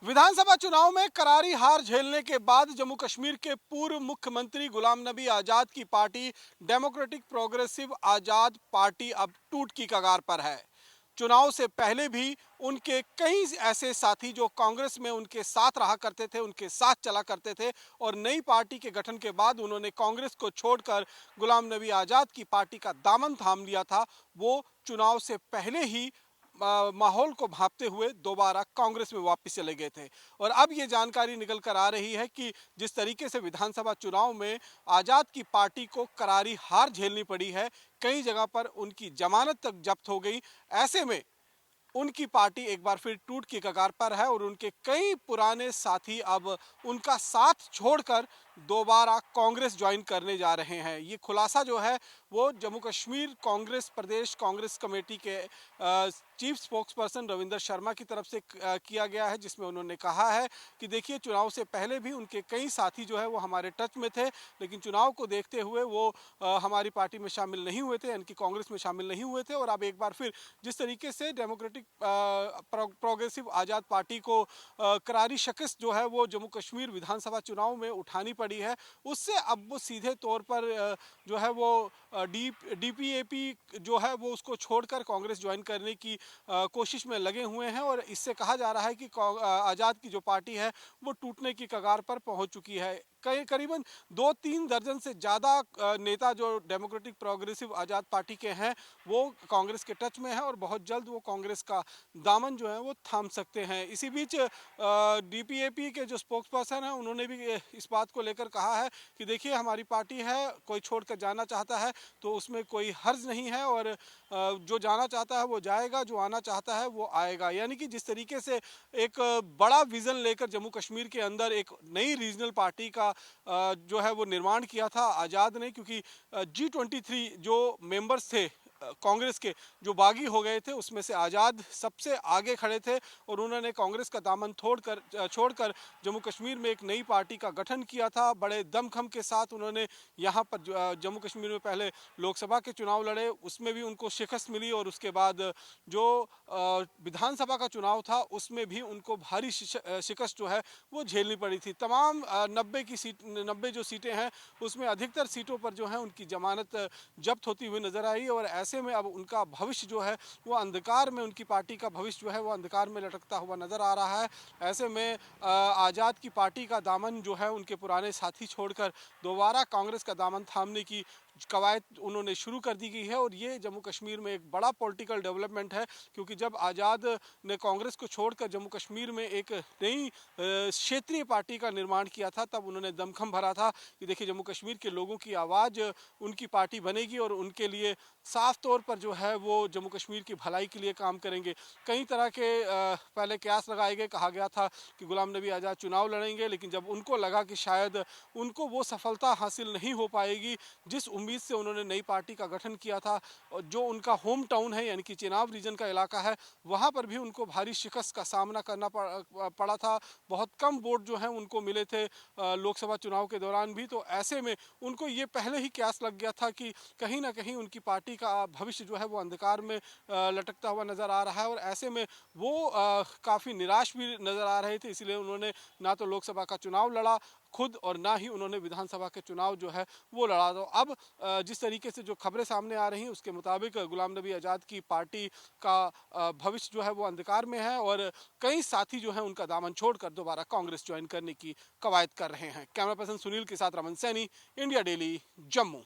विधानसभा चुनाव में करारी हार झेलने के बाद जम्मू कश्मीर के पूर्व मुख्यमंत्री गुलाम नबी आजाद की पार्टी डेमोक्रेटिक प्रोग्रेसिव आजाद पार्टी अब टूट की कगार पर है। चुनाव से पहले भी उनके कई ऐसे साथी जो कांग्रेस में उनके साथ रहा करते थे, उनके साथ चला करते थे और नई पार्टी के गठन के बाद उन्होंने कांग्रेस को छोड़कर गुलाम नबी आजाद की पार्टी का दामन थाम लिया था। वो चुनाव से पहले ही माहौल को भांपते हुए दोबारा कांग्रेस में वापस चले गए थे। और अब ये जानकारी निकल कर आ रही है कि जिस तरीके से विधानसभा चुनाव में आजाद की पार्टी को करारी हार झेलनी पड़ी है, कई जगह पर उनकी जमानत तक जब्त हो गई। ऐसे में उनकी पार्टी एक बार फिर टूट की कगार पर है और उनके कई पुराने साथी अब उनका साथ छोड़कर दोबारा कांग्रेस ज्वाइन करने जा रहे हैं। ये खुलासा जो है वो जम्मू कश्मीर कांग्रेस प्रदेश कांग्रेस कमेटी के चीफ स्पोक्सपर्सन रविंदर शर्मा की तरफ से किया गया है, जिसमें उन्होंने कहा है कि देखिए, चुनाव से पहले भी उनके कई साथी जो है वो हमारे टच में थे, लेकिन चुनाव को देखते हुए वो हमारी पार्टी में शामिल नहीं हुए थे, यानी कि कांग्रेस में शामिल नहीं हुए थे। और अब एक बार फिर जिस तरीके से डेमोक्रेटिक प्रोग्रेसिव आज़ाद पार्टी को करारी शिकस्त जो है वो जम्मू कश्मीर विधानसभा चुनाव में उठानी पड़ी है, उससे अब वो सीधे तौर पर जो है वो डीपीएपी जो है वो उसको छोड़कर कांग्रेस ज्वाइन करने की कोशिश में लगे हुए हैं। और इससे कहा जा रहा है कि आज़ाद की जो पार्टी है वो टूटने की कगार पर पहुंच चुकी है। करीबन 2-3 दर्जन से ज़्यादा नेता जो डेमोक्रेटिक प्रोग्रेसिव आज़ाद पार्टी के हैं वो कांग्रेस के टच में है और बहुत जल्द वो कांग्रेस का दामन जो है वो थाम सकते हैं। इसी बीच डीपीएपी के जो स्पोक्सपर्सन हैं उन्होंने भी इस बात को लेकर कहा है कि देखिए, हमारी पार्टी है, कोई छोड़कर जाना चाहता है तो उसमें कोई हर्ज नहीं है और जो जाना चाहता है वो जाएगा, जो आना चाहता है वो आएगा। यानी कि जिस तरीके से एक बड़ा विजन लेकर जम्मू कश्मीर के अंदर एक नई रीजनल पार्टी का जो है वो निर्माण किया था आज़ाद ने, क्योंकि G23 जो मेंबर्स थे कांग्रेस के जो बागी हो गए थे उसमें से आज़ाद सबसे आगे खड़े थे और उन्होंने कांग्रेस का दामन छोड़कर जम्मू कश्मीर में एक नई पार्टी का गठन किया था। बड़े दमखम के साथ उन्होंने यहाँ पर जम्मू कश्मीर में पहले लोकसभा के चुनाव लड़े, उसमें भी उनको शिकस्त मिली और उसके बाद जो विधानसभा का चुनाव था उसमें भी उनको भारी शिकस्त जो है वो झेलनी पड़ी थी। तमाम 90 जो सीटें हैं उसमें अधिकतर सीटों पर जो है उनकी जमानत जब्त होती हुई नजर आई और ऐसे में अब उनका भविष्य जो है वो अंधकार में, उनकी पार्टी का भविष्य जो है वो अंधकार में लटकता हुआ नजर आ रहा है। ऐसे में आज़ाद की पार्टी का दामन जो है उनके पुराने साथी छोड़कर दोबारा कांग्रेस का दामन थामने की कवायद उन्होंने शुरू कर दी गई है। और ये जम्मू कश्मीर में एक बड़ा पॉलिटिकल डेवलपमेंट है, क्योंकि जब आज़ाद ने कांग्रेस को छोड़कर जम्मू कश्मीर में एक नई क्षेत्रीय पार्टी का निर्माण किया था तब उन्होंने दमखम भरा था कि देखिए, जम्मू कश्मीर के लोगों की आवाज़ उनकी पार्टी बनेगी और उनके लिए साफ तौर पर जो है वो जम्मू कश्मीर की भलाई के लिए काम करेंगे। कई तरह के पहले कयास लगाए गए, कहा गया था कि गुलाम नबी आज़ाद चुनाव लड़ेंगे, लेकिन जब उनको लगा कि शायद उनको वो सफलता हासिल नहीं हो पाएगी जिस उम्मीद से उन्होंने नई पार्टी का गठन किया था, और जो उनका होम टाउन है यानी कि चेनाब रीजन का इलाका है वहाँ पर भी उनको भारी शिकस्त का सामना करना पड़ा था। बहुत कम वोट जो है उनको मिले थे लोकसभा चुनाव के दौरान भी। तो ऐसे में उनको ये पहले ही कयास लग गया था कि कहीं ना कहीं उनकी पार्टी का भविष्य जो है वो अंधकार में लटकता हुआ नजर आ रहा है। और ऐसे में वो काफ़ी निराश भी नजर आ रहे थे, इसलिए उन्होंने ना तो लोकसभा का चुनाव लड़ा खुद और ना ही उन्होंने विधानसभा के चुनाव जो है वो लड़ा। तो अब जिस तरीके से जो खबरें सामने आ रही हैं उसके मुताबिक गुलाम नबी आज़ाद की पार्टी का भविष्य जो है वो अंधकार में है और कई साथी जो है उनका दामन छोड़कर दोबारा कांग्रेस ज्वाइन करने की कवायद कर रहे हैं। कैमरा पर्सन सुनील के साथ रमन सैनी, इंडिया डेली, जम्मू।